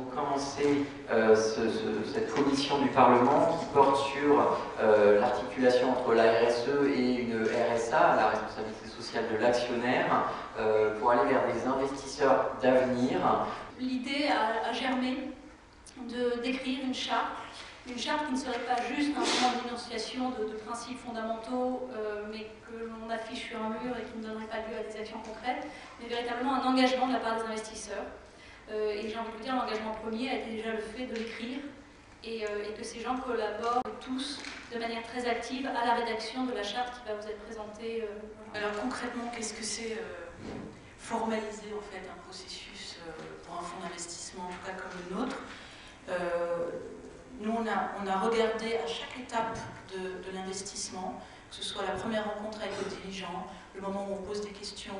donc commencer cette commission du Parlement qui porte sur l'articulation entre la RSE et une RSA, la responsabilité sociale de l'actionnaire, pour aller vers des investisseurs d'avenir. L'idée a germé d'écrire une charte qui ne serait pas juste un moment d'énonciation de principes fondamentaux, mais que l'on affiche sur un mur et qui ne donnerait pas lieu à des actions concrètes, mais véritablement un engagement de la part des investisseurs. Et j'ai envie de vous dire, l'engagement premier a été déjà le fait de l'écrire et que ces gens collaborent tous de manière très active à la rédaction de la charte qui va vous être présentée. Alors concrètement, qu'est-ce que c'est formaliser en fait un processus pour un fonds d'investissement, en tout cas comme le nôtre? Nous, on a regardé à chaque étape de l'investissement, que ce soit la première rencontre avec le dirigeant, le moment où on pose des questions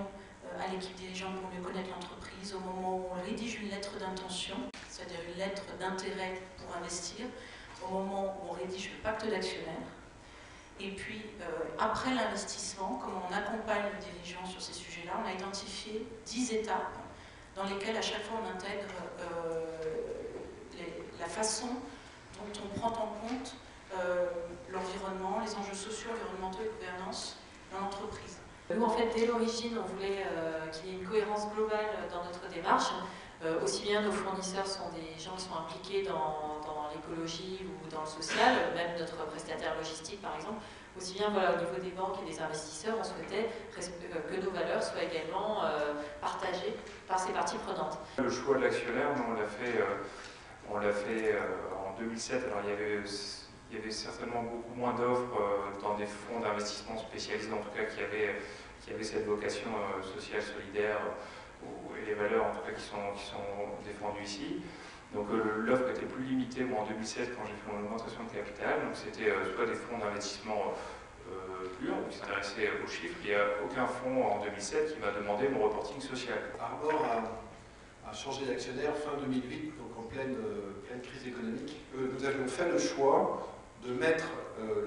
à l'équipe dirigeante pour mieux connaître l'entreprise, au moment où on rédige une lettre d'intention, c'est-à-dire une lettre d'intérêt pour investir, au moment où on rédige le pacte d'actionnaire, et puis après l'investissement, comment on accompagne le dirigeant sur ces sujets-là, on a identifié 10 étapes dans lesquelles à chaque fois on intègre la façon dont on prend en compte l'environnement, les enjeux sociaux, environnementaux et gouvernance dans l'entreprise. Nous, en fait, dès l'origine, on voulait qu'il y ait une cohérence globale dans notre démarche. Aussi bien nos fournisseurs sont des gens qui sont impliqués dans l'écologie ou dans le social, même notre prestataire logistique par exemple, aussi bien voilà, au niveau des banques et des investisseurs, on souhaitait que nos valeurs soient également partagées par ces parties prenantes. Le choix de l'actionnaire, nous on l'a fait en 2007, alors il y avait certainement beaucoup moins d'offres dans des fonds d'investissement spécialisés, en tout cas qui avaient cette vocation sociale, solidaire, et les valeurs en tout cas qui sont défendues ici. Donc l'offre était plus limitée, moi en 2007 quand j'ai fait mon augmentation de capital, donc c'était soit des fonds d'investissement purs, qui s'intéressaient aux chiffres. Il n'y a aucun fonds en 2007 qui m'a demandé mon reporting social. Arbor a changé d'actionnaire fin 2008, donc en pleine crise économique. Nous avions fait le choix de mettre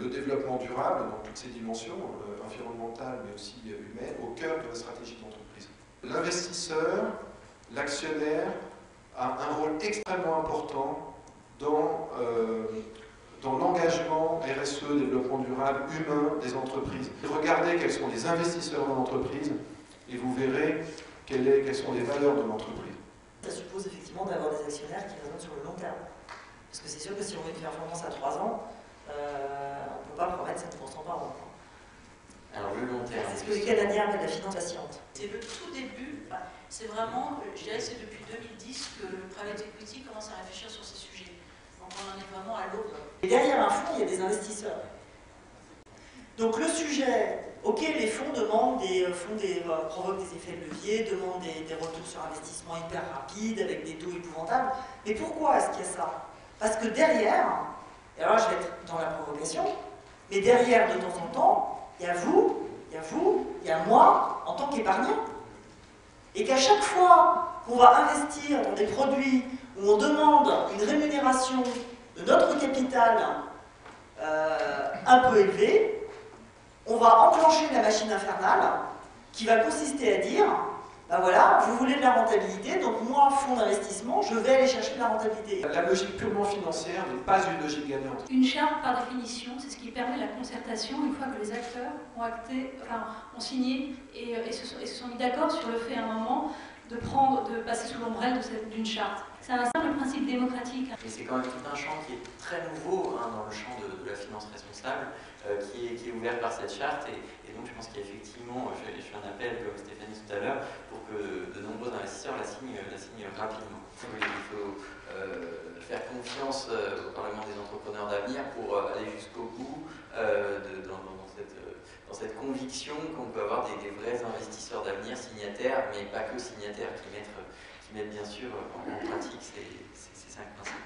le développement durable dans toutes ses dimensions, environnementales mais aussi humaines, au cœur de la stratégie de l'entreprise. L'investisseur, l'actionnaire, a un rôle extrêmement important dans l'engagement RSE, développement durable, humain des entreprises. Regardez quels sont les investisseurs dans l'entreprise et vous verrez quelles sont les valeurs de l'entreprise. Ça suppose effectivement d'avoir des actionnaires qui raisonnent sur le long terme. Parce que c'est sûr que si on met une performance à 3 ans, on ne peut pas promettre 7% par an. Alors le long terme. C'est ce que les Canadiens appellent la finance patiente. C'est le tout début, c'est vraiment, je dirais que c'est depuis 2010 que le private equity commence à réfléchir sur ces sujets. Donc on en est vraiment à l'aube. Et derrière un fonds, il y a des investisseurs. Donc le sujet, ok, les fonds provoquent des effets de levier, demandent des retours sur investissement hyper rapides, avec des taux épouvantables. Mais pourquoi est-ce qu'il y a ça? Parce que derrière, et alors là je vais être dans la provocation, mais derrière de temps en temps, il y a vous, il y a moi, en tant qu'épargnant. Et qu'à chaque fois qu'on va investir dans des produits où on demande une rémunération de notre capital un peu élevée, on va enclencher la machine infernale qui va consister à dire, ben voilà, vous voulez de la rentabilité, donc moi, fonds d'investissement, je vais aller chercher de la rentabilité. La logique purement financière n'est pas une logique gagnante. Une charte, par définition, c'est ce qui permet la concertation une fois que les acteurs ont signé et se sont mis d'accord sur le fait à un moment de passer sous l'ombrelle d'une charte. C'est un simple principe démocratique. Et c'est quand même tout un champ qui est très nouveau dans le champ de la finance responsable, qui est ouvert par cette charte. Et donc je pense qu'il y a effectivement, je fais un appel comme Stéphanie tout à l'heure, pour que de nombreux investisseurs la signent rapidement. Il faut faire confiance au Parlement des entrepreneurs d'avenir pour aller jusqu'au bout dans cette conviction qu'on peut avoir des vrais investisseurs d'avenir, signataires, mais pas que signataires, qui mettent bien sûr en pratique ces 5 principes.